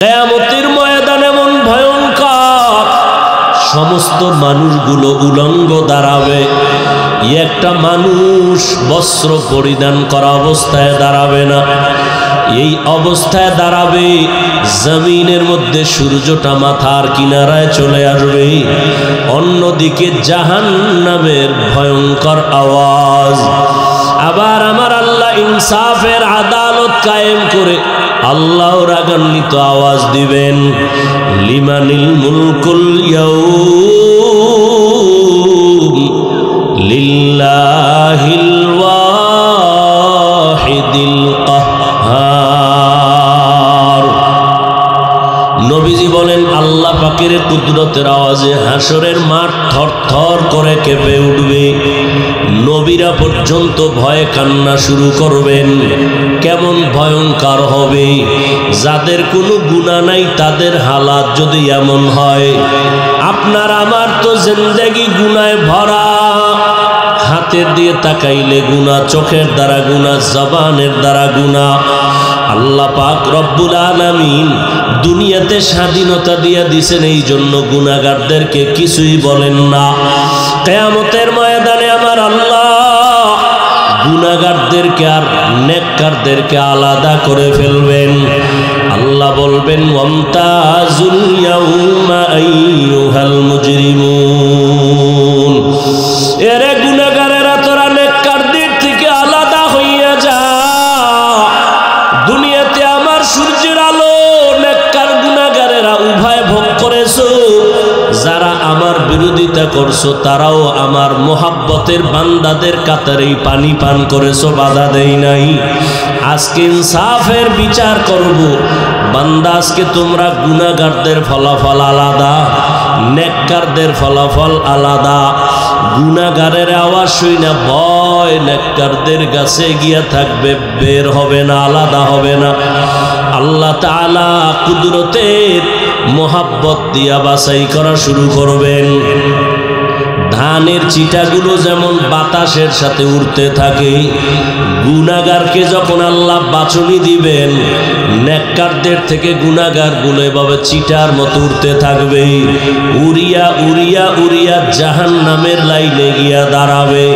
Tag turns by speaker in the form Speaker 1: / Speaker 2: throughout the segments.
Speaker 1: কিয়ামতের ময়দান এমন ভয়ঙ্কর, সমস্ত মানুষগুলো উলঙ্গ দাঁড়াবে। একটা মানুষ বস্ত্র পরিধান করা অবস্থায় দাঁড়াবে না, এই অবস্থায় দাঁড়াবে। জমিনের মধ্যে সূর্যটা মাথার কিনারায় চলে আসবে, অন্যদিকে জাহান্নামের ভয়ঙ্কর আওয়াজ। আবার আমার আল্লাহ ইনসাফের আদালত কায়েম করে আল্লাহ রাগান্বিত আওয়াজ দিবেন, লিমানিল মুলকুল ইয়াউম লিল্লাহিল ওয়াহিদিল কাহ্হার। নবীজি বলেন, আল্লাহ পাকের কুদরতের আওয়াজে হাসরের মাঠ থরথর করে কেঁপে উঠবে। নবীরা পর্যন্ত ভয়ে কান্না শুরু করবেন। কেমন ভয়ঙ্কর হবে! যাদের কোনো গুনাহ নাই তাদের হালাত যদি এমন হয়, আপনার আমার তো জিন্দেগি গুনায় ভরা। হাতের দিয়ে তাকাইলে গুনাহ, চোখের দ্বারা গুনাহ, জবানের দ্বারা গুনাহ। আল্লাহ পাক রব্বুল আলামিন দুনিয়াতে স্বাধীনতা দিয়া দিছেন, এই জন্য গুনাহগারদেরকে কিছুই বলেন না। কিয়ামতের ময়দানে আমার আল্লাহ গুনাহগারদেরকে আর নেককারদেরকে আলাদা করে ফেলবেন। আল্লাহ বলবেন, ওয়ামতাজুল ইয়াউমা আইয়ুহাল মুজরিমুন। এরে গুনাহগারেরা, তোরা নেককারদের থেকে আলাদা হইয়া যা। দুনিয়াতে আমার সূর্যের আলো নেককার গুনাহগারেরা উভয় ভোগ করেছো। যারা আমার বিরোধিতা করছো তারাও আমার মোহাব্বতের বান্দাদের কাতারেই পানি পান করেছো, বাধা দেই নাই। আজকে ইনসাফের বিচার করব। বান্দা, আজকে তোমরা গুনাহগারদের ফলাফল আলাদা, নেককারদের ফলাফল আলাদা। গুনাহগারের আওয়াজ শুই না ভয় নেককারদের কাছে গিয়া থাকবে, বের হবে না, আলাদা হবে না। আল্লাহ তাআলা কুদরতের মোহাব্বত দিয়া বাছাই করা শুরু করবেন। ধানের চিটাগুলো যেমন বাতাসের সাথে উড়তে থাকে, গুনাহগারকে যখন আল্লাহ বাছনি দিবেন, নেককারদের থেকে গুনাহগারগুলো এভাবে চিটার মতো উড়তে থাকবে। উড়িয়া উড়িয়া উড়িয়া জাহান্নামের লাইনে গিয়া দাঁড়াবে।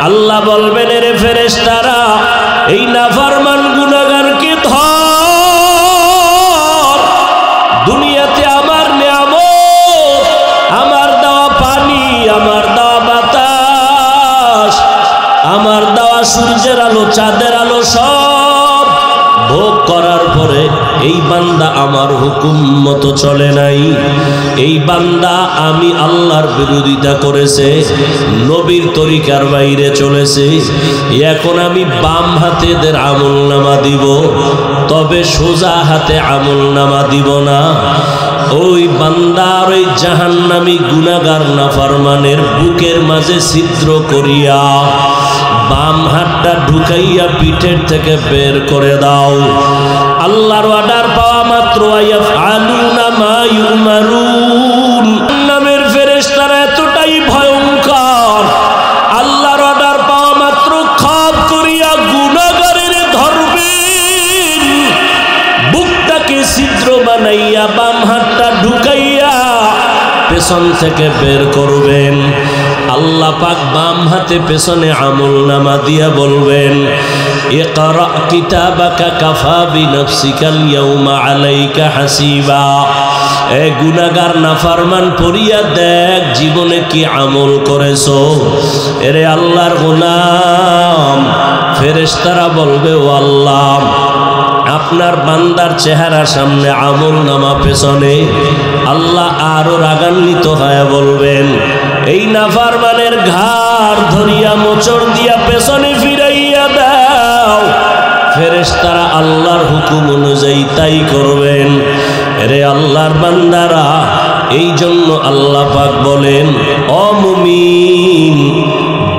Speaker 1: আল্লাহ বলবেন, এরে ফেরেশতারা, এই নাফরমান গুনাহগারকে ধর। দুনিয়াতে আমার নিয়ামত, আমার দেওয়া পানি, আমার দেওয়া বাতাস, আমার দেওয়া সূর্যের আলো, চাঁদের আলো সব ভোগ করার পরে এই বান্দা আমার হুকুম মতো চলে নাই। এই বান্দা আমি আল্লাহর বিরোধিতা করেছে, নবীর তরিকার বাইরে চলেছে। এখন আমি বাম হাতে এদের আমলনামা দিব, তবে সোজা হাতে আমলনামা দিব না। ওই বান্দার ওই জাহান্নামী গুনাহগার নাফরমানের বুকের মাঝে ছিদ্র করিয়া বাম হাতটা ঢুকাইয়া পিঠের থেকে বের করে দাও। আল্লাহর অর্ডার পাওয়া মাত্র ইয়াফআলুনা মা ইউমারুন। নামের ফেরেশতারা এতটাই ভয়ঙ্কর, আল্লাহর অর্ডার পাওয়া মাত্র খপ করিয়া গুনাহগারের ধরবেন, বুকটাকে ছিদ্র বানাইয়া বাম হাতটা ঢুকাইয়া পেছন থেকে বের করবেন। আল্লাহ পাক বাম হাতে পেছনে আমলনামা দিয়া বলবেন, ইকরা কিতাবাকা কাফা বিনফসিকাল ইয়াউমা আলাইকা হাসিবা। এ গুনাহগার নাফরমান, পড়িয়া দেখ জীবনে কি আমল করেছো। এরে আল্লাহর গোলাম, ফেরেশতারা বলবে, ও আল্লাহ, আপনার বান্দার চেহারা সামনে, আমলনামা পেছনে। আল্লাহ আরো রাগান্বিত হয়ে বলবেন, এই নাফরমানের ঘাড় ধরিয়া মোচড় দিয়া পেছনে ফিরাইয়া দাও। ফেরেশতারা আল্লাহর হুকুম অনুযায়ী তাই করবেন। এরে আল্লাহর বান্দারা, এই জন্য আল্লাহ পাক বলেন, ও মুমিন,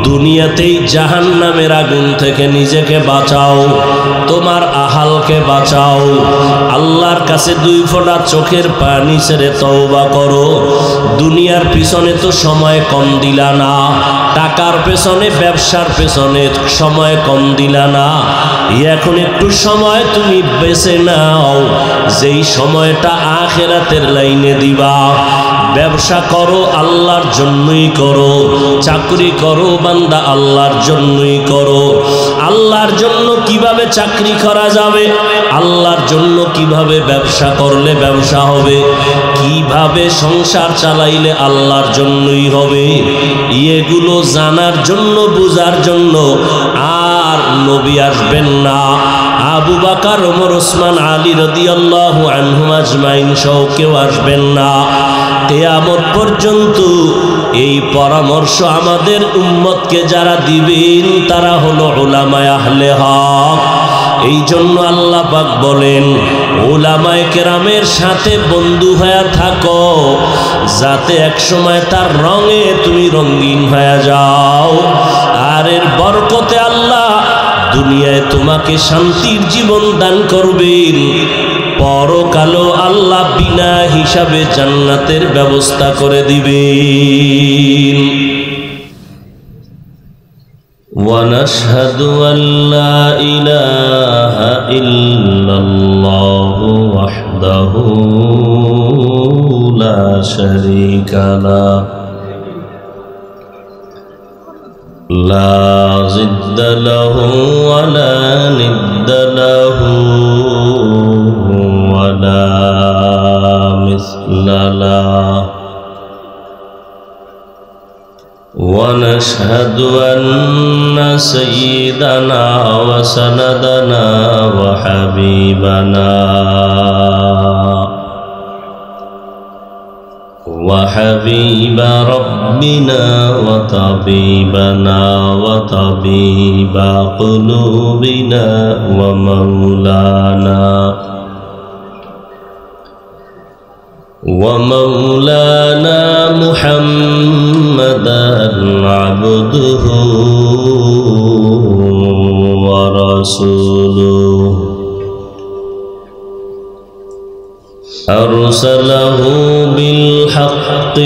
Speaker 1: দুনিয়াতেই জাহান্নামের আগুন থেকে নিজেকে বাঁচাও, তোমার আহালকে বাঁচাও। আল্লাহর কাছে 2 ফোঁটা চোখের পানি ছেড়ে তওবা করো। দুনিয়ার পিছনে তো সময় কম দিলা না, টাকার পেছনে, ব্যবসার পেছনে সময় কম দিলা না। এখন একটু সময় তুমি বেছে নাও, যেই সময়টা আখিরাতের লাইনে দিবা। ব্যবসা করো আল্লাহর জন্যই করো, চাকরি করো বান্দা আল্লাহর জন্যই করো। আল্লাহর জন্য কিভাবে চাকরি করা যাবে, আল্লাহর জন্য কিভাবে ব্যবসা করলে ব্যবসা হবে, কিভাবে সংসার চালাইলে আল্লাহর জন্যই হবে, এগুলো জানার জন্য বুঝার জন্য আর নবী আসবেন না। আবু বকর, ওমর, ওসমান, আলী রাদিয়াল্লাহু আনহুম আজমাইন সহ কেউ আসবেন না। কিয়ামত পর্যন্ত এই পরামর্শ আমাদের উম্মতকে যারা দিবেন তারা হলো উলামায়ে আহলে হক। এই জন্য আল্লাহ পাক বলেন, উলামায়ে কেরামের সাথে বন্ধু হয়ে থাকো, যাতে একসময় তার রঙে তুমি রঙিন হয়ে যাও। আর এর বরকতে আল্লাহ দুনিয়ায় তোমাকে শান্তির জীবন দান করবেন, পরকালও আল্লাহ বিনা হিসাবে জান্নাতের ব্যবস্থা করে দিবেন। ونشهد أن لا إله إلا الله وحده لا شريك له لا ضد له ولا ند له ولا مثل له ونشهد أن سيدنا وسندنا وحبيبنا وحبيب ربنا وطبيبنا وطبيب قلوبنا ومولانا محمدا عبده ورسوله أرسله بالحق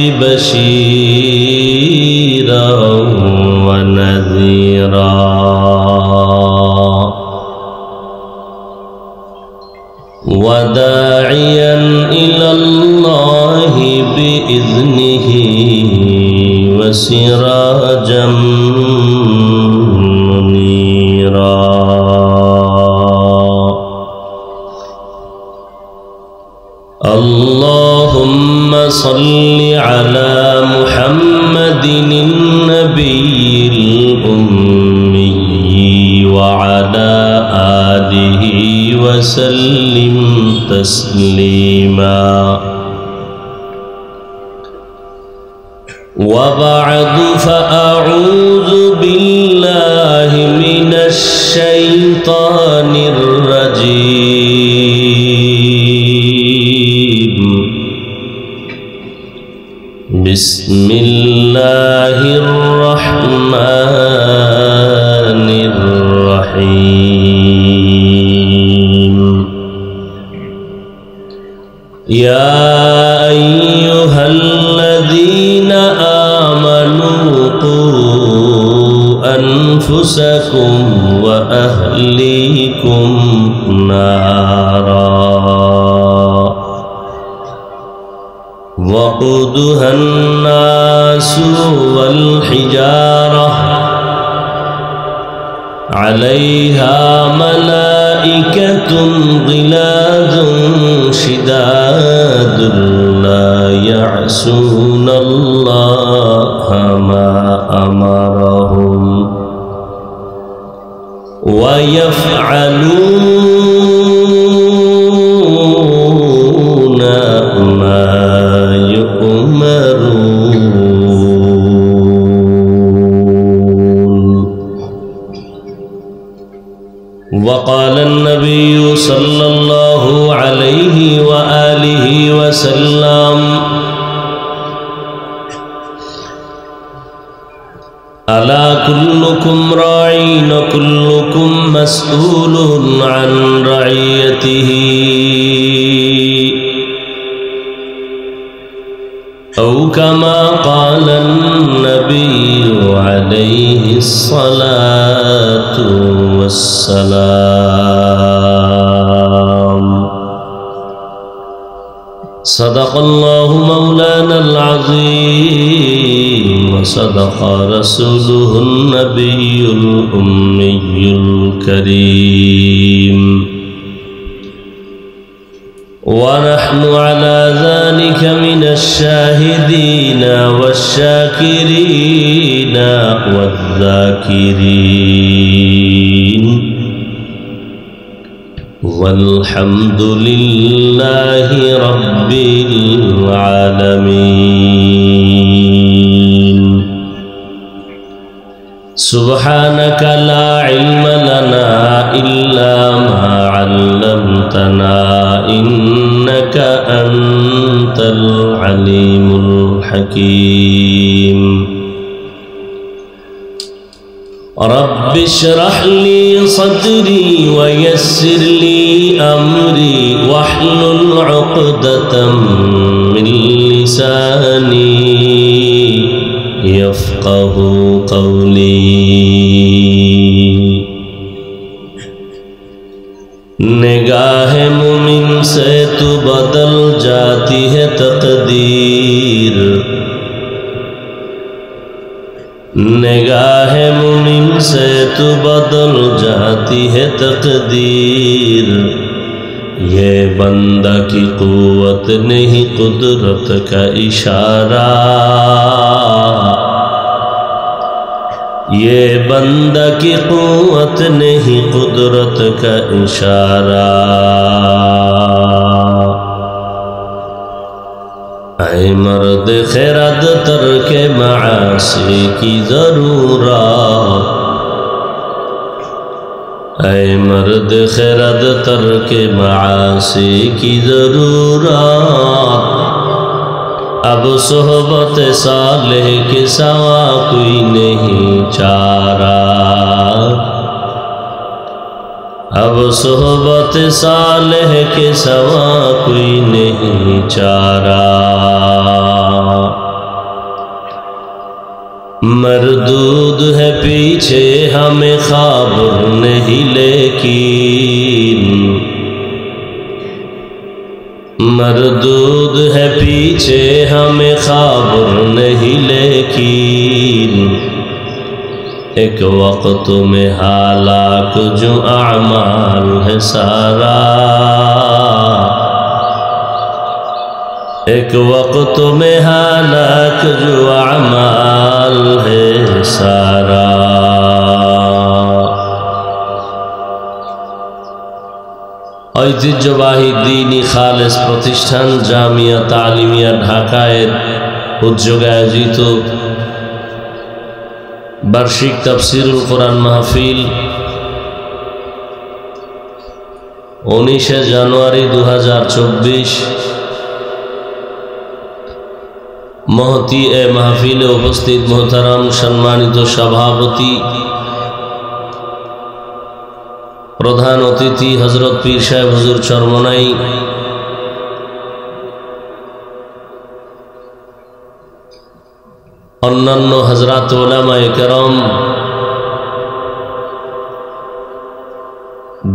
Speaker 1: بشيرا ونذيرا وداعيا إلى الله بإذنه وسراجا منيرا اللهم صل على محمد النبي الأمي وعلى آله وسلم تسليما وبعد فأعوذ بالله من الشيطان الرجيم بسم الله الرحمن الرحيم يا أيها الذين آمنوا قوا أنفسكم وأهليكم نارا وقودها الناس والحجارة عليها ملائكة غلاظ شداد لا يعصون الله ما أمرهم ويفعلون ما يؤمرون. وقال النبي صلى الله عليه وآله وسلم ألا كلكم راع وكلكم مسؤول عن رعيته أو كما قال النبي عليه الصلاة والسلام. صدق الله مولانا العظيم وصدق رسوله النبي الأمي الكريم، ونحن على ذلك من الشاهدين والشاكرين والذاكرين، والحمد لله رب العالمين. سبحانك لا علم لنا إلا ما علمتنا إنك أنت العليم الحكيم. رب اشرح لي صدري ويسر لي أمري واحلل عقدة من لساني يفقه قولي. نگاہ مومن سے تو بدل جاتی ہے تقدیر، نگاہ مومن سے تو بدل جاتی ہے تقدیر. یہ بندہ کی قوت نہیں قدرت کا اشارہ، یہ بندہ کی قوت نہیں قدرت کا اشارہ. اے مرد خرد ترک معاصی کی ضرورت، اے مرد خرد ترک معاصی کی ضرورت. اب صحبت صالح کے سوا کوئی نہیں چارہ، اب صحبت صالح کے سوا کوئی نہیں چارہ. مردود ہے پیچھے ہمیں خابر نہیں لیکن، مردود ہے پیچھے ہمیں خابر نہیں لیکن. ایک وقت میں ہلاک جو اعمال ہے سارا، ایک وقت میں ہلاک جو اعمال ہے سارا. ঐতিহ্যবাহী দ্বীনি খালেস প্রতিষ্ঠান জামিয়া তালিমিয়া ঢাকায়ের উদ্যোগে আয়োজিত বার্ষিক তাফসিরুল কোরআন মাহফিল 19 জানুয়ারি 2024 মহতি এ মাহফিলে উপস্থিত মোহতারাম সম্মানিত সভাপতি প্রধান অতিথি হযরত পীর সাহেব হুজুর চরমনাই, অন্যান্য হযরত উলামায়ে কেরাম,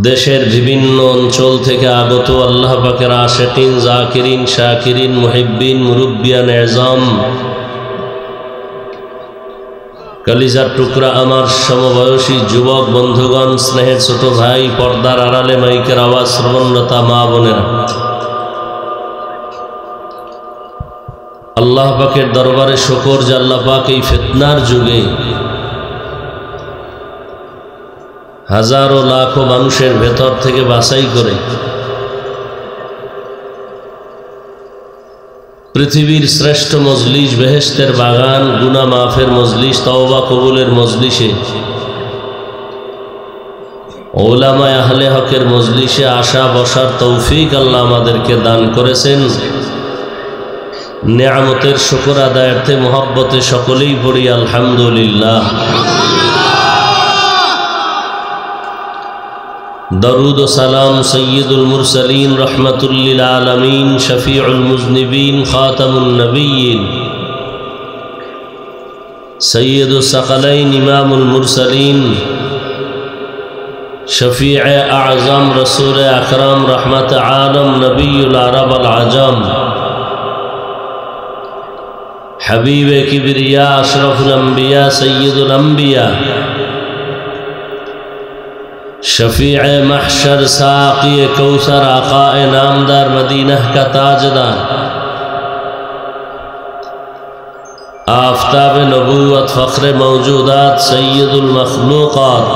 Speaker 1: দেশের বিভিন্ন অঞ্চল থেকে আগত আল্লাহ পাকের আশিকিন, জাকিরিন, শাকিরিন, মুহিব্বিন, মুরব্বিয়ান এজাম, কলিজার টুকরা আমার সমবয়সী যুবক বন্ধুগণ, স্নেহের ছোট ভাই, পর্দার আড়ালে মাইকের আওয়াজ শ্রবণরতা মা বোনেরা, আল্লাহ পাকের দরবারে শুকর যে আল্লাহ পাক এই ফিতনার যুগে হাজারো লাখো মানুষের ভেতর থেকে বাছাই করে পৃথিবীর শ্রেষ্ঠ মজলিস, বেহেশতের বাগান, গুনাহ মাফের মজলিস, তওবা কবুলের মজলিসে, উলামায়ে আহলে হকের মজলিসে আসা বসার তৌফিক আল্লাহ আমাদেরকে দান করেছেন। নেয়ামতের শুকর আদায়ার্থে মুহাব্বতে সকলেই পড়ি আলহামদুলিল্লাহ। दरूद सलाम सय्यदुल मुरसलीन रहमतुल लिल आलमीन शफीउल मुज़निबीन खातमुन नबिय्यीन सय्यदुस सकलैन इमामुल मुरसलीन शफीअ आज़म रसूल अकरम रहमत आलम नबीउल अरब वल अजम हबीब किबरिया अशरफुल अंबिया सय्यदुल अंबिया शफीअ महशर साक़ी कौसर आक़ाए नामदार मदीना का ताजदार आफ़ताब नबूवत फ़ख्र मौजूदात सय्यदुल मखलूक़ात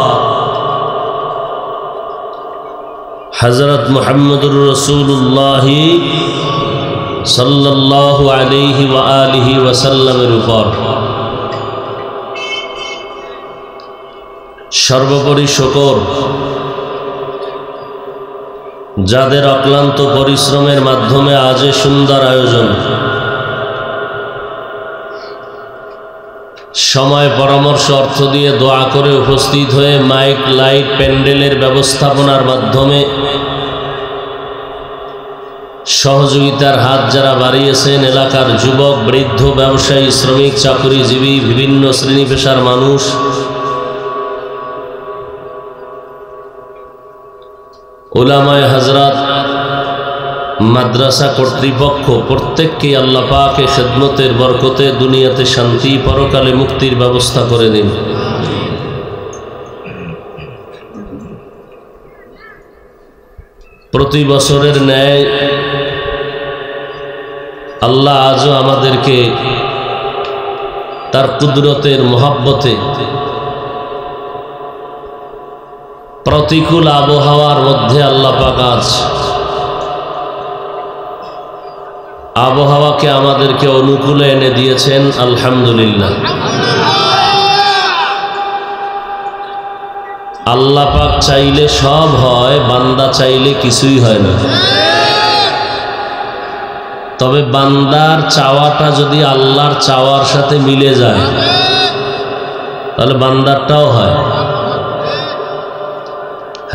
Speaker 1: हज़रत मुहम्मदुर रसूलुल्लाह सल्लल्लाहु अलैहि व आलिहि वसल्लमेर ऊपर सर्वोपरि शुकर যাদের অক্লান্ত পরিশ্রমের মাধ্যমে আজ এই সুন্দর আয়োজন সময় পরামর্শ অর্থ দিয়ে দোয়া করে উপস্থিত হয়ে মাইক লাইট প্যান্ডেলের ব্যবস্থাপনার মাধ্যমে সহযোগিতার হাত যারা বাড়িয়েছেন এলাকার যুবক বৃদ্ধ ব্যবসায়ী শ্রমিক চাকরিজীবী বিভিন্ন শ্রেণী পেশার মানুষ উলামায়ে হযরত মাদ্রাসা কর্তৃপক্ষ প্রত্যেককে আল্লাহ পাকের খিদমতের বরকতে দুনিয়াতে শান্তি পরকালে মুক্তির ব্যবস্থা করে দিন। প্রতি বছরের ন্যায় আল্লাহ আজও আমাদেরকে তার কুদরতের মহব্বতে প্রতিকূল আবহাওয়ার মধ্যে আল্লাহ পাক আজ আবহাওয়াকে আমাদেরকে অনুকূলে এনে দিয়েছেন, আলহামদুলিল্লাহ। আল্লাহ পাক চাইলে সব হয়, বান্দা চাইলে কিছুই হয় না। তবে বান্দার চাওয়াটা যদি আল্লাহর চাওয়ার সাথে মিলে যায় তাহলে বান্দারটাও হয়।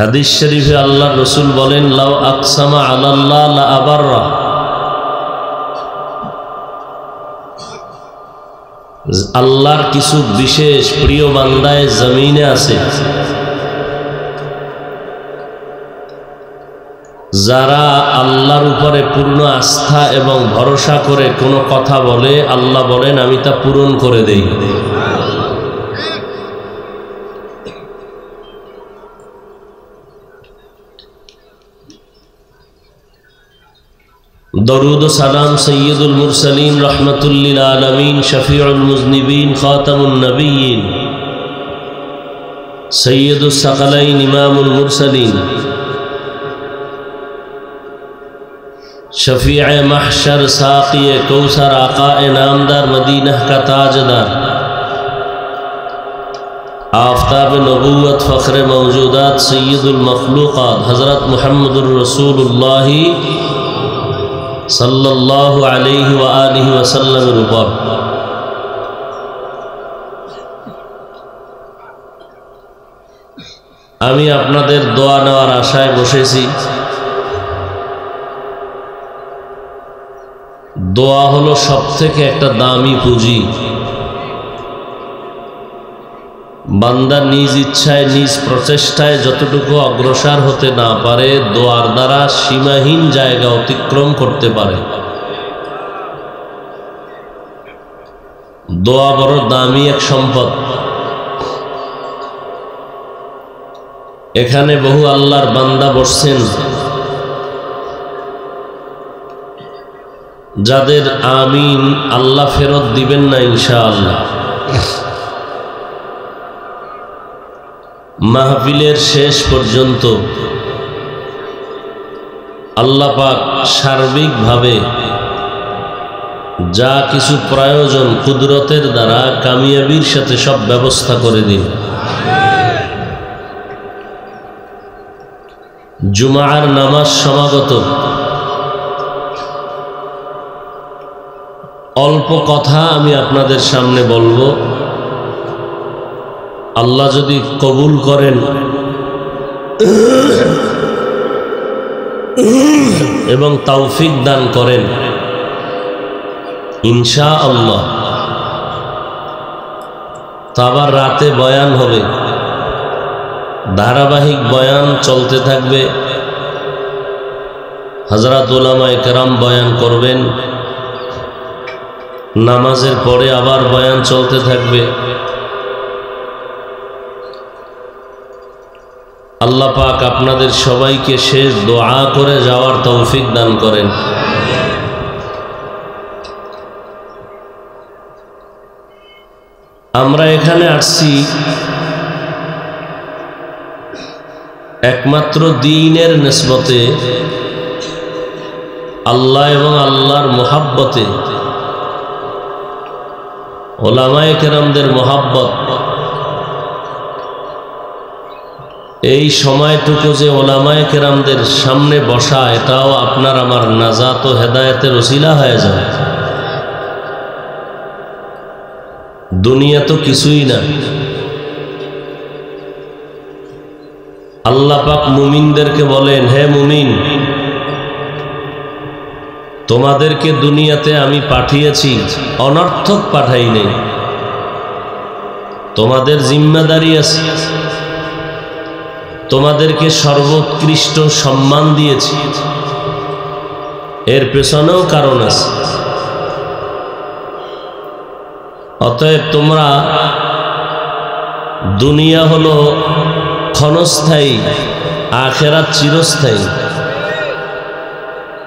Speaker 1: হাদিস শরীফে আল্লাহ রসুল বলেন, লাউ আকসামা আলাল্লাহ লা আবাররা, আল্লাহর কিছু বিশেষ প্রিয় বান্দায় জমিনে আছে যারা আল্লাহর উপরে পূর্ণ আস্থা এবং ভরসা করে কোনো কথা বলে, আল্লাহ বলেন আমি তা পূরণ করে দেই। दरूद सलाम सय्यदुल मुरसलीन रहमतुल लिल आलमीन शफीउल मुज़निबीन खातमुन नबिय्यीन सय्यदुस सकलैन इमामुल मुरसलीन शफीअ महशर साक़ी कौसर आक़ाए नामदार मदीना का ताजदार आफ़ताब नबूवत फ़ख्र मौजूदात सय्यदुल मखलूक़ात हज़रत मुहम्मदुर रसूलुल्लाह सल्लल्लाहु अलैहि व आलिहि वसल्लमेर ऊपर আমি আপনাদের দোয়া নেওয়ার আশায় বসেছি। দোয়া হলো সবথেকে একটা দামি পুঁজি। বান্দা নিজ ইচ্ছায় নিজ প্রচেষ্টায় যতটুকু অগ্রসর হতে না পারে, দোয়ার দ্বারা সীমাহীন জায়গা অতিক্রম করতে পারে। দোয়া বড় দামি এক সম্পদ। এখানে বহু আল্লাহর বান্দা বসছেন যাদের আমিন আল্লাহ ফেরত দিবেন না ইনশাআল্লাহ। মাহফিলের শেষ পর্যন্ত আল্লাহ পাক সার্বিকভাবে যা কিছু প্রয়োজন কুদরতের দ্বারা কামিয়াবির সাথে সব ব্যবস্থা করে দিন। জুমার নামাজ সমাগত, অল্প কথা আমি আপনাদের সামনে বলবো। আল্লাহ যদি কবুল করেন এবং তৌফিক দান করেন ইনশাআল্লাহ। তো আবার রাতে বয়ান হবে, ধারাবাহিক বয়ান চলতে থাকবে। হযরত উলামায়ে কেরাম বয়ান করবেন, নামাজের পরে আবার বয়ান চলতে থাকবে। আল্লাহ পাক আপনাদের সবাইকে শেষ দোয়া করে যাওয়ার তৌফিক দান করেন। আমরা এখানে আসছি একমাত্র দ্বীনের নিসবতে, আল্লাহ এবং আল্লাহর মুহাব্বতে, উলামায়ে কেরামদের মুহাব্বত। এই সময়টুকু যে উলামায়ে কেরামদের সামনে বসা, এটাও আপনার আমার নাজাত ও হেদায়েতের ওসিলা হয়ে যায়। দুনিয়া তো কিছুই না। আল্লাহ পাক মুমিনদেরকে বলেন, হে মুমিন, তোমাদেরকে দুনিয়াতে আমি পাঠিয়েছি, অনর্থক পাঠাই নাই। তোমাদের জিম্মাদারি আছে, তোমাদেরকে সর্বোৎকৃষ্ট সম্মান দিয়েছি, এর পেছনেও কারণ আছে। অতএব তোমরা, দুনিয়া হলো ক্ষণস্থায়ী, আখিরাত চিরস্থায়ী।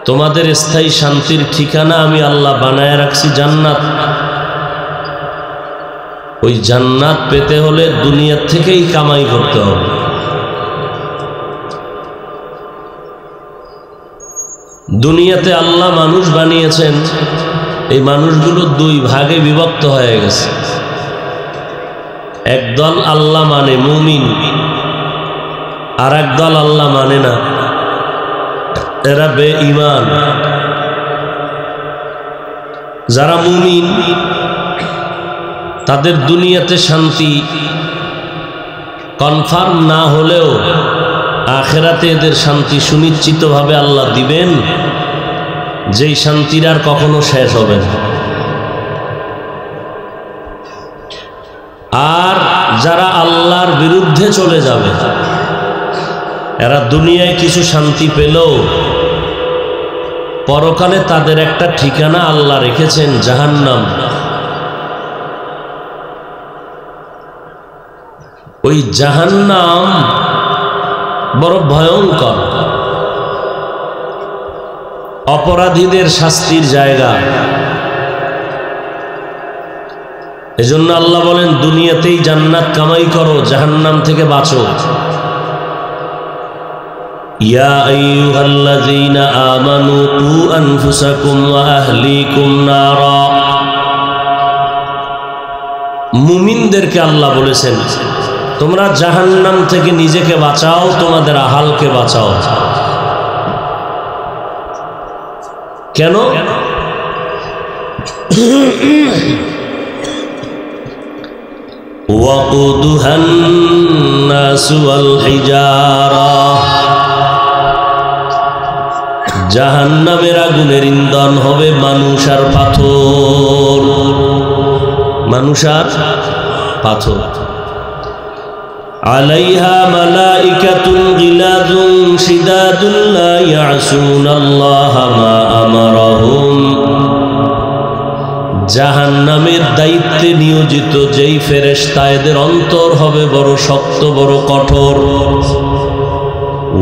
Speaker 1: তোমাদের স্থায়ী শান্তির ঠিকানা আমি আল্লাহ বানায় রাখছি জান্নাত। ওই জান্নাত পেতে হলে দুনিয়া থেকেই কামাই করতে হবে। দুনিয়াতে আল্লাহ মানুষ বানিয়েছেন, এই মানুষগুলো দুই ভাগে বিভক্ত হয়ে গেছে। একদল আল্লাহ মানে মুমিন, আর একদল আল্লাহ মানে না, এরা বেঈমান। যারা মুমিন, তাদের দুনিয়াতে শান্তি কনফার্ম না হলেও আখিরাতে এদের শান্তি সুনিশ্চিতভাবে আল্লাহ দিবেন, যেই শান্তির আর কখনো শেষ হবে না। আর যারা আল্লাহর বিরুদ্ধে চলে যাবে, এরা দুনিয়ায় কিছু শান্তি পেলেও পরকালে তাদের একটা ঠিকানা আল্লাহ রেখেছেন, জাহান্নাম। ওই জাহান্নাম বড় ভয়ঙ্কর, অপরাধীদের শাস্তির জায়গা। এজন্য আল্লাহ বলেন, দুনিয়াতেই জান্নাত কামাই করো, জাহান্নাম থেকে বাঁচো। ইয়া আইয়ুহাল্লাযীনা আমানু কু আনফুসাকুম ওয়া আহলিকুম নারা। মুমিনদেরকে আল্লাহ বলেছেন, তোমরা জাহান্নাম থেকে নিজেকে বাঁচাও, তোমাদের আহালকে বাঁচাও। কেন? ওয়াকুদুহান নাসু ওয়াল হিজারা। জাহান্নামের আগুনের ইন্ধন হবে মানুষ আর পাথর, মানুষ আর পাথর। আলাইহা মালাইকাতুন গিলাযুন শিদাদুন লা ইয়াসুনাল্লাহা মা আমারাহুম। জাহান্নামের দায়িত্বে নিয়োজিত যেই ফেরেশতা, এদের অন্তর হবে বড় শক্ত, বড় কঠোর।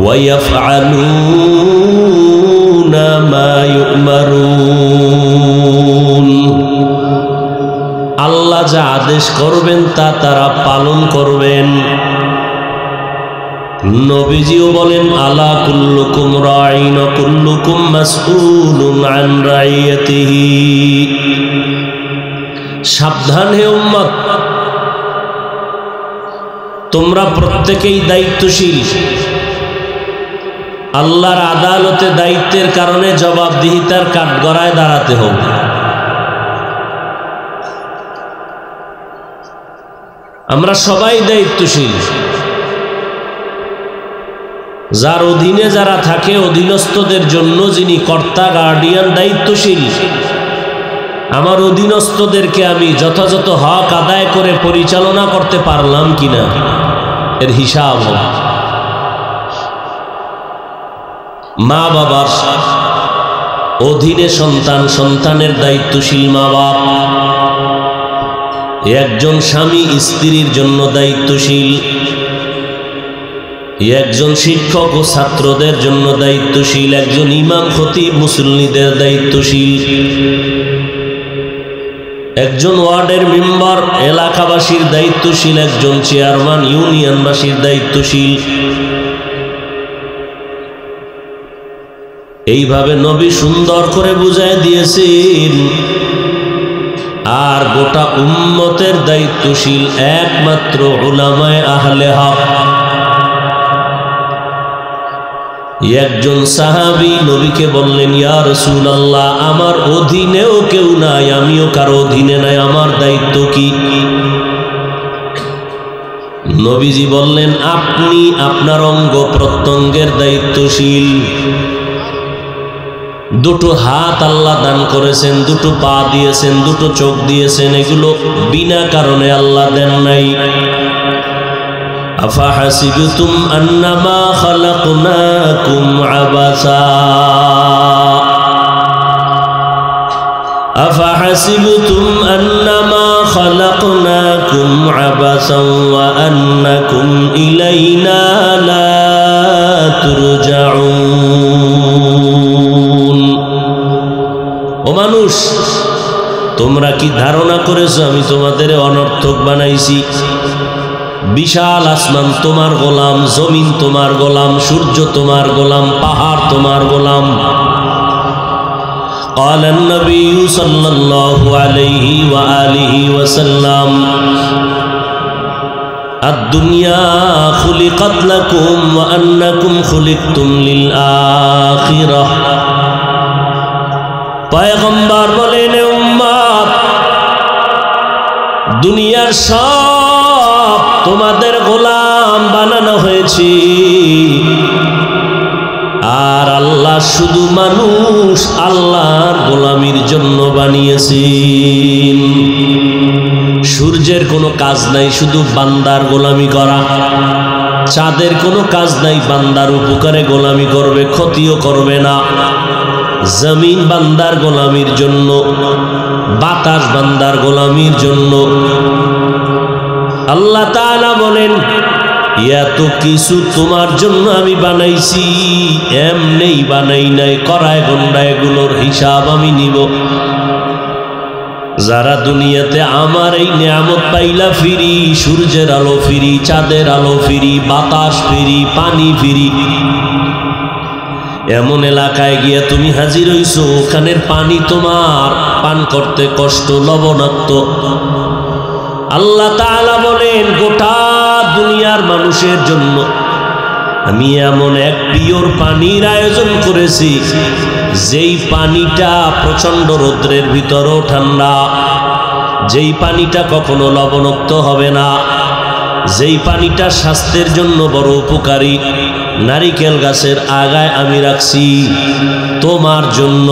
Speaker 1: ওয়া ইয়াফআলুনা মা ইউমারুন। আল্লাহ যা আদেশ করবেন তা তারা পালন করবেন। নবীজিও বলেন, আলা কুল্লুকুম রাঈন ওয়া কুল্লুকুম মাসউলুন আন রাইয়াতিহি। সাবধান হে উম্মত, তোমরা প্রত্যেকেই দায়িত্বশীল। আল্লাহর আদালতে দায়িত্বের কারণে জবাবদিহিতার কাঠগড়ায় দাঁড়াতে হবে। আমরা সবাই দায়িত্বশীল। যার অধীনে যারা থাকে অধীনস্থদের জন্য যিনি কর্তা গার্ডিয়ান দায়িত্বশীল, আমার অধীনস্থদেরকে আমি যথাযথ হক আদায় করে পরিচালনা করতে পারলাম কিনা এর হিসাব হবে। মা বাবার অধীনে সন্তান, সন্তানের দায়িত্বশীল মা বাপ, একজন স্বামী স্ত্রীর জন্য দায়িত্বশীল, একজন শিক্ষক ও ছাত্রদের জন্য দায়িত্বশীল, একজন ইমাম খতিব মুসল্লিদের দায়িত্বশীল, একজন ওয়ার্ডের মেম্বার এলাকাবাসীর দায়িত্বশীল, একজন চেয়ারম্যান ইউনিয়নবাসীর দায়িত্বশীল। এইভাবে নবী সুন্দর করে বুঝায় দিয়েছেন। আর গোটা উম্মতের দায়িত্বশীল একমাত্র উলামায়ে আহলে হক। একজন সাহাবী নবীকে বললেন, ইয়া রাসূলুল্লাহ, আমার অধীনেও কেউ নাই, আমিও কারো অধীনে নাই, আমার দায়িত্ব কি? নবীজি বললেন, আপনি আপনার অঙ্গ প্রত্যঙ্গের দায়িত্বশীল। দুটো হাত আল্লাহ দান করেছেন, দুটো পা দিয়েছেন, দুটো চোখ দিয়েছেন, এগুলো বিনা কারণে আল্লাহ দেন নাই। আফাহাসিবতুম আন্নামা খালাকনাকুম আবাসা আফাহাসিবতুম আন্নামা খালাকনাকুম আবাসান ওয়া আন্নাকুম ইলাইনা লা তুরজাউন। ও মানুষ, তোমরা কি ধারণা করেছো আমি তোমাদের অনর্থক বানাইছি? বিশাল আসমান তোমার গোলাম, জমিন তোমার গোলাম, সূর্য তোমার গোলাম, পাহাড় তোমার গোলাম। قال النبي صلى الله عليه وآله وسلم الدنيا خلقت لكم وأنكم خلقتم للآخرة। পয়গম্বর বলেন, উম্মত, দুনিয়ার সব তোমাদের গোলাম বানানো হয়েছে, আর আল্লাহ শুধু মানুষ আল্লাহর গোলামির জন্য বানিয়েছেন। সূর্যের কোনো কাজ নাই, শুধু বান্দার গোলামি করা। চাঁদের কোনো কাজ নাই, বান্দার উপকারে গোলামি করবে, ক্ষতিও করবে না। জমিন বান্দার গোলামির জন্য, বাতাস বান্দার গোলামির জন্য। আল্লাহ তাআলা বলেন, এত কিছু তোমার জন্য আমি বানাইছি, এমনি বানাই নাই, করায় গন্ডায় এগুলোর হিসাব আমি নিব। যারা দুনিয়াতে আমার এই নিয়ামত পাইলা ফিরি, সূর্যের আলো ফিরি, চাঁদের আলো ফিরি, বাতাস ফিরি, পানি ফিরি, এমন এলাকায় গিয়া তুমি হাজির হইছো, ওখানের পানি তোমার পান করতে কষ্ট, লবণাক্ত। আল্লাহ তাআলা বলেন, গোটা দুনিয়ার মানুষের জন্য আমি এমন এক পিওর পানির আয়োজন করেছি, যেই পানিটা প্রচন্ড রৌদ্রের ভিতরেও ঠান্ডা, যেই পানিটা কখনো লবণাক্ত হবে না, যেই পানিটা স্বাস্থ্যের জন্য বড় উপকারী। নারিকেল গাছের আগায় আমি রাখছি তোমার জন্য।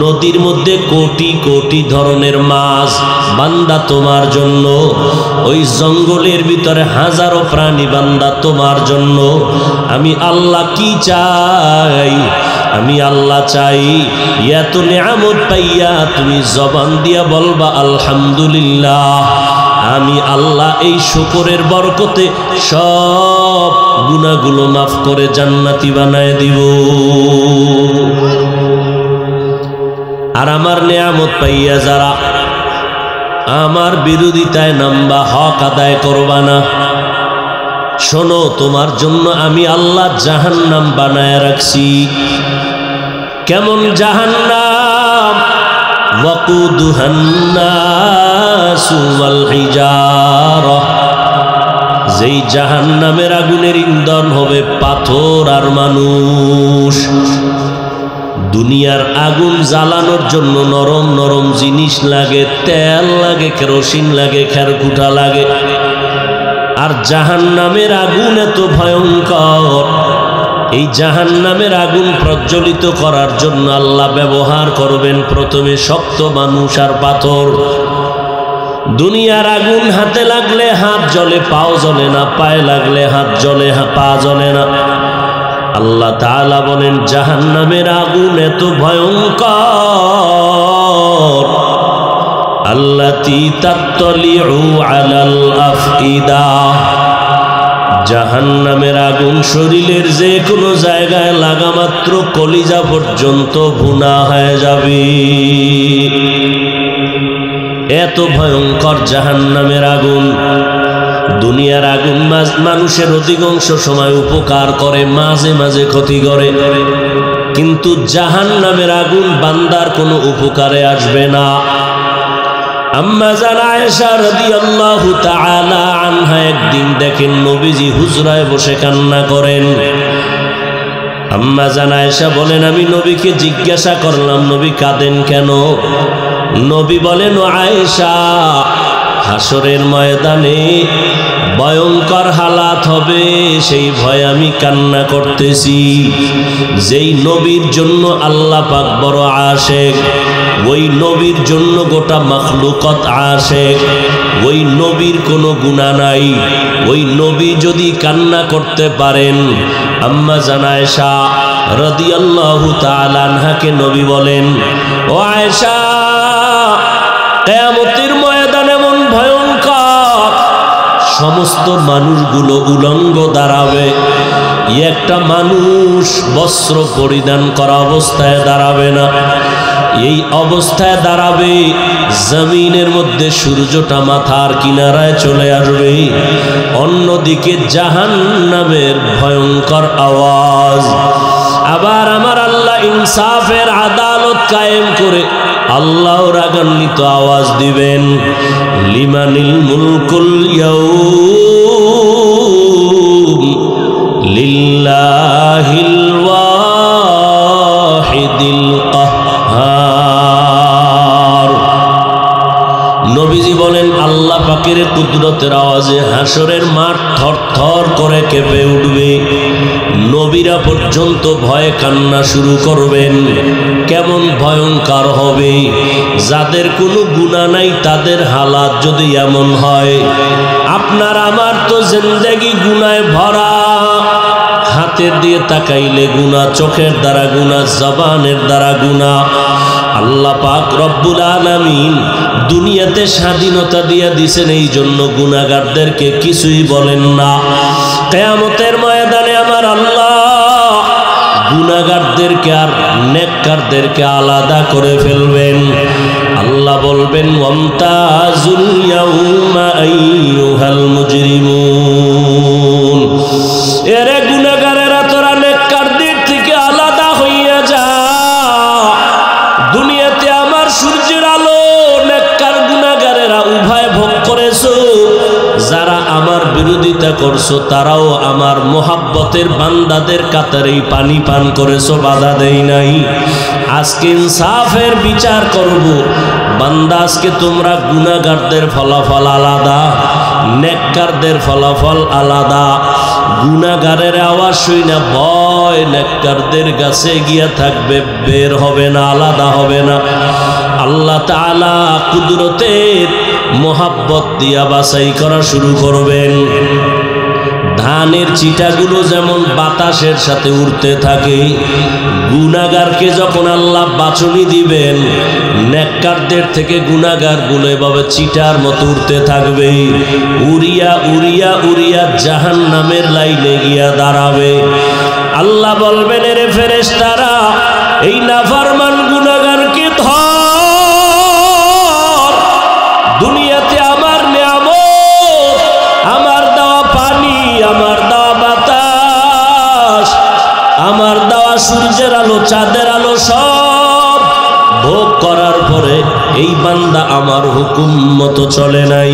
Speaker 1: নদীর মধ্যে কোটি কোটি ধরনের মাছ, বান্দা তোমার জন্য। ওই জঙ্গলের ভিতরে হাজারো প্রাণী, বান্দা তোমার জন্য। আমি আল্লাহ কি চাই? আমি আল্লাহ চাই এত নিয়ামত পাইয়া তুমি জবান দিয়া বলবা আলহামদুলিল্লাহ। আমি আল্লাহ এই শুকরের বরকতে সব গুনাহগুলো মাফ করে জান্নাতি বানায় দিব। আর আমার নিয়ামত পাইয়া যারা আমার বিরোধিতায় নামবা, হক আদায় করবা না, শোনো, তোমার জন্য আমি আল্লাহ জাহান্নাম বানায় রাখছি। কেমন জাহান্নাম? ওয়াকুদুহান নাসু ওয়াল হিজারাহ। যেই জাহান্নামের আগুনের ইন্ধন হবে পাথর আর মানুষ। দুনিয়ার আগুন জ্বালানোর জন্য নরম নরম জিনিস লাগে, তেল লাগে, কেরোসিন লাগে, খেরকুটা লাগে। আর জাহান্নামের আগুন এত ভয়ঙ্কর, এই জাহান্নামের আগুন প্রজ্বলিত করার জন্য আল্লাহ ব্যবহার করবেন প্রথমে শক্ত মানুষ আর পাথর। দুনিয়ার আগুন হাতে লাগলে হাত জ্বলে, পাও জ্বলে না, পায়ে লাগলে হাত জ্বলে, পা জ্বলে না। আল্লাহ তাআলা বলেন জাহান্নামের আগুন এত ভয়ঙ্কর, আল্লাতী তাত্তালিউ আলাল আফইদা, জাহান্নামের আগুন শরীরের যে কোনো জায়গায় লাগা মাত্র কলিজা পর্যন্ত ভুনা হয়ে যাবে। এত ভয়ঙ্কর জাহান্নামের আগুন। দুনিয়ার আগুন মানুষের অধিকাংশ সময় উপকার করে, মাঝে মাঝে ক্ষতি করে, কিন্তু জাহান্নামের আগুন বান্দার কোনো উপকারে আসবে না। আম্মা জান আয়েশা রাদিয়াল্লাহু তাআলা আনহা একদিন দেখেন নবীজি হুজরায় বসে কান্না করেন। আম্মা জান আয়েশা বলেন আমি নবীকে জিজ্ঞাসা করলাম নবী কাঁদেন কেন? নবী বলেন ও আয়েশা, হাসরের ময়দানে ভয়ঙ্কর হালাত হবে, সেই ভয়ে আমি কান্না করতেছি। যেই নবীর জন্য আল্লাহ পাক বড় আশেক, ওই নবীর জন্য গোটা মাখলুকত আশেক, ওই নবীর কোনো গুনাহ নাই, ওই নবী যদি কান্না করতে পারেন। আম্মা জান আয়েশা রাদিয়াল্লাহু তাআলা আনহাকে নবী বলেন ও আয়েশা, কিয়ামতের ময়দান এমন ভয়ঙ্কর, সমস্ত মানুষগুলো উলঙ্গ দাঁড়াবে, একটা মানুষ বস্ত্র পরিধান করা অবস্থায় দাঁড়াবে না। এই অবস্থায় দাঁড়াবে, জমিনের মধ্যে সূর্যটা মাথার কিনারায় চলে আসবে, অন্যদিকে জাহান্নামের ভয়ঙ্কর আওয়াজ। আবার আমার আল্লাহ ইনসাফের আদালত কায়েম করে আল্লাহ রাগান্বিত আওয়াজ দিবেন, লিমানিল মুলকুল ইয়াউম লিল্লাহিল ওয়াহিদিল কাহ্হার। নবীজি বলেন আল্লাহ পাকের কুদরতের আওয়াজে হাসরের মাঠ থরথর করে কেঁপে উঠবে, নবীরা পর্যন্ত ভয়ে কান্না শুরু করবেন। কেমন ভয়ঙ্কর হবে, যাদের কোনো গুনাহ নাই তাদের হালাত যদি এমন হয়। আপনার আমার তো জিন্দেগি গুনায় ভরা, হাতের দিয়ে তাকাইলে গুনাহ, চোখের দ্বারা গুনাহ, জবানের দ্বারা গুনাহ। আল্লাহ পাক রব্বুল আলামিন দুনিয়াতে স্বাধীনতা দিয়ে দিয়েছেন, এই জন্য গুনাহগারদেরকে কিছুই বলেন না। কিয়ামতের ময়দানে আমার আল্লাহ গুনাহগারদেরকে আর নেককারদেরকে আলাদা করে ফেলবেন। আল্লাহ বলবেন ওয়ামতাজুল ইয়াউমা আইয়ুহাল মুজরিমুন, এরে গুনাহগারেরা তোরা নেককারদের থেকে আলাদা হইয়া যা। দুনিয়াতে আমার সূর্যের আলো নেককার গুনাহগারেরা উভয় ভোগ করেছো, যারা আমার বিরোধিতা করছো তারাও আমার মোহাব্বতের বান্দাদের কাতারেই পানি পান করেছো, বাধা দেই নাই। আজকে ইনসাফের বিচার করব বান্দা। আজকে তোমরা গুনাহগারদের ফলাফল আলাদা, নেককারদের ফলাফল আলাদা। গুনাহগারের আওয়াজ শুই না ভয় নেককারদের কাছে গিয়া থাকবে, বের হবে না, আলাদা হবে না। আল্লাহ তাআলা কুদরতের মোহাব্বত দিয়া বাছাই করা শুরু করবেন। ধানের চিটাগুলো যেমন বাতাসের সাথে উড়তে থাকে, গুনাহগারকে যখন আল্লাহ বাছনি দিবেন, নেককারদের থেকে গুনাহগারগুলো এভাবে চিটার মতো উড়তে থাকবে, উড়িয়া উড়িয়া উড়িয়া জাহান্নামের লাইনে গিয়া দাঁড়াবে। আল্লাহ বলবেন এরে ফেরেশতারা, এই নাফরমান গুনাহগারকে ধর। দুনিয়াতে আমার নিয়ামত, আমার দেওয়া পানি, আমার দেওয়া বাতাস, আমার দেওয়া সূর্যের আলো, চাঁদের আলো সব ভোগ করার পরে এই বান্দা আমার হুকুম মতো চলে নাই,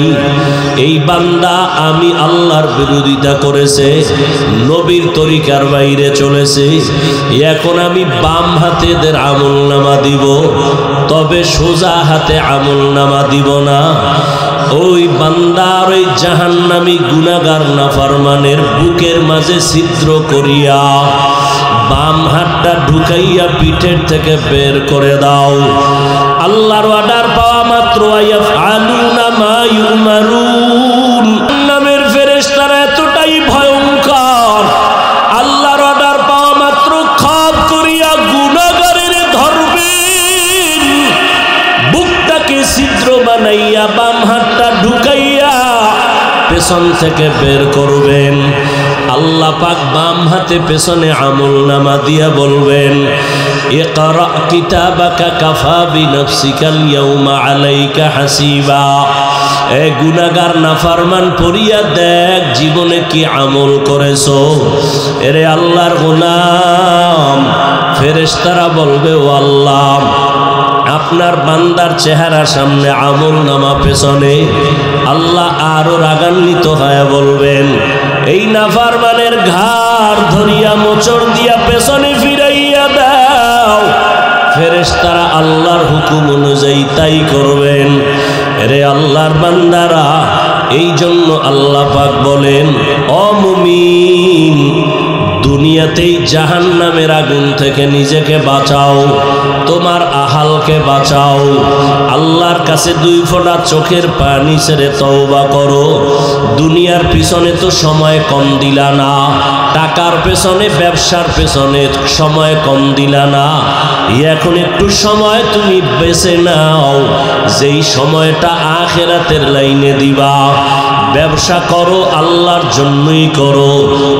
Speaker 1: এই বান্দা আমি আল্লাহর বিরোধিতা করেছে, নবীর তরিকার বাইরে চলেছে। এখন আমি বাম হাতে এদের আমলনামা দিব, তবে সোজা হাতে আমলনামা দিব না। ওই বান্দার ওই জাহান্নামী গুনাহগার নাফরমানের বুকের মাঝে ছিদ্র করিয়া বাম হাতটা ঢুকাইয়া পিঠের থেকে বের করে দাও। আল্লাহর অর্ডার পাওয়া মাত্র ইয়াফআলুনা মা ইউমারুন। নামের ফেরেশতারা এতটাই ভয়ঙ্কর, আল্লাহর অর্ডার পাওয়া মাত্র খপ করিয়া গুনাহগারের ধরবেন, বুকটাকে ছিদ্র বানাইয়া বাম হাতটা ঢুকাইয়া পেছন থেকে বের করবেন। আল্লাহ পাক বাম হাতে পেছনে আমলনামা দিয়া বলবেন, ইকরা কিতাবাকা কাফা বিনফসিকাল ইয়াউমা আলাইকা হাসিবা। এ গুনাহগার নাফরমান পড়িয়া দেখ জীবনে কি আমল করেছো। এরে আল্লাহর গোলাম, ফেরেশতারা বলবে, ও আল্লাহ, আপনার বান্দার চেহারা সামনে আমলনামা পেছনে। আল্লাহ আরো রাগান্বিত হয়ে বলবেন, এই নাফরমানের ঘাড় ধরিয়া মোচড় দিয়া পেছনে ফিরাইয়া দাও। ফেরেশতারা আল্লাহর হুকুম অনুযায়ী তাই করবেন। রে আল্লাহর বান্দারা, এই জন্য আল্লাহ পাক বলেন, ও মুমিন, দুনিয়াতেই জাহান্নামের আগুন থেকে নিজেকে বাঁচাও, তোমার আহালকে বাঁচাও। আল্লাহর কাছে 2 ফোঁটা চোখের পানি ছেড়ে তওবা করো। দুনিয়ার পিছনে তো সময় কম দিলা না, টাকার পেছনে, ব্যবসার পেছনে সময় কম দিলা না। এখন একটু সময় তুমি বেছে নাও, যেই সময়টা আখিরাতের লাইনে দিবা। ব্যবসা করো, আল্লাহর জন্যই করো।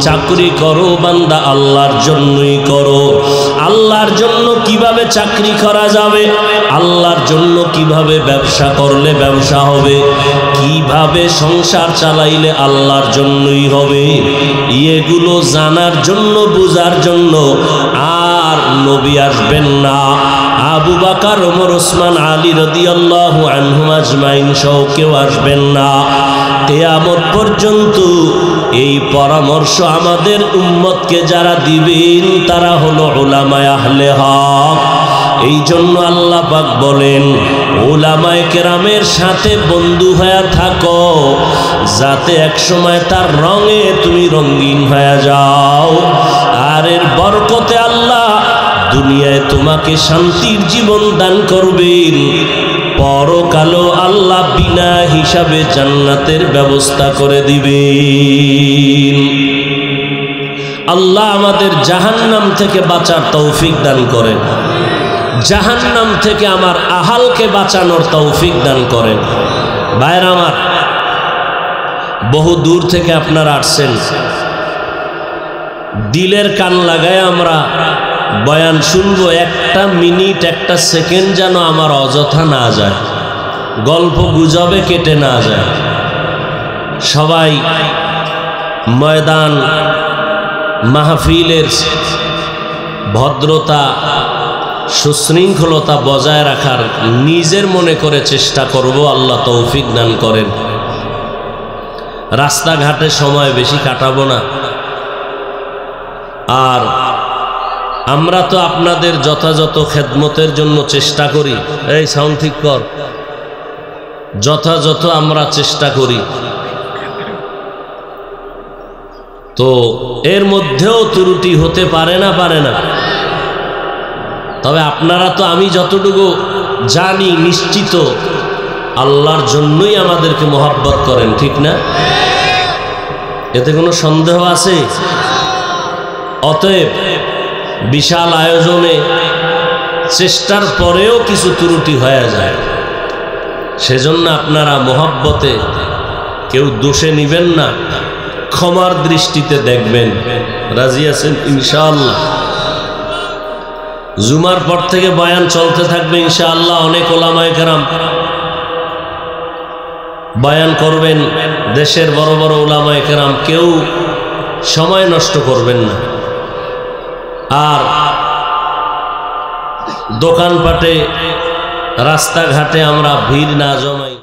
Speaker 1: চাকরি করো বান্দা, আল্লাহর জন্যই করো। আল্লাহর জন্য কিভাবে চাকরি করা যাবে, আল্লাহর জন্য কিভাবে ব্যবসা করলে ব্যবসা হবে, কিভাবে সংসার চালাইলে আল্লাহর জন্যই হবে, এগুলো জানার জন্য, বুঝার জন্য আর নবী আসবেন না। আবু বকর, ওমর, ওসমান, আলী রাদিয়াল্লাহু আনহুম আজমাইন সহ কেউ আসবেন না। কিয়ামত পর্যন্ত এই পরামর্শ আমাদের উম্মতকে যারা দিবেন তারা হলো উলামায়ে আহলে হক। এই জন্য আল্লাহ পাক বলেন, উলামায়ে কেরামের সাথে বন্ধু হয়ে থাকো, যাতে একসময় তার রঙে তুমি রঙিন হয়ে যাও। আর এর বরকতে আল্লাহ দুনিয়ায় তোমাকে শান্তির জীবন দান করবেন, পরকালও আল্লাহ বিনা হিসাবে জান্নাতের ব্যবস্থা করে দিবেন। আল্লাহ আমাদের জাহান্নাম থেকে বাঁচার তৌফিক দান করেন, জাহান্নাম থেকে আমার আহালকে বাঁচানোর তৌফিক দান করেন। ভাইরা আমার, বহু দূর থেকে আপনারা আসছেন, দিলের কান লাগায় আমরা বয়ান শুনবো। একটা মিনিট, একটা সেকেন্ড যেন আমার অযথা না যায়, গল্প গুজবে কেটে না যায়। সবাই ময়দান মাহফিলের ভদ্রতা, সুশৃঙ্খলতা বজায় রাখার নিজের মনে করে চেষ্টা করব। আল্লাহ তৌফিক দান করেন। রাস্তাঘাটে সময় বেশি কাটাবো না। আর আমরা তো আপনাদের যথাযথ খেদমতের জন্য চেষ্টা করি। এই সাউন্ড ঠিক কর। যথাযথ আমরা চেষ্টা করি, তো এর মধ্যেও ত্রুটি হতে পারে না, পারে না। তবে আপনারা তো, আমি যতটুকু জানি, নিশ্চিত আল্লাহর জন্যই আমাদেরকে মহব্বত করেন, ঠিক না? এতে কোনো সন্দেহ আছে? অতএব বিশাল আয়োজনে চেষ্টার পরেও কিছু ত্রুটি হয়ে যায়, সেজন্য আপনারা মহব্বতে কেউ দোষে নিবেন না, ক্ষমার দৃষ্টিতে দেখবেন। রাজি আছেন ইনশাআল্লাহ? জুমার পর থেকে বয়ান চলতে থাকবে ইনশাআল্লাহ। অনেক ওলামায়ে কেরাম বয়ান করবেন, দেশের বড় বড় ওলামায়ে কেরাম। কেউ সময় নষ্ট করবেন না। আর দোকানপাটে, রাস্তাঘাটে আমরা ভিড় না জমাই।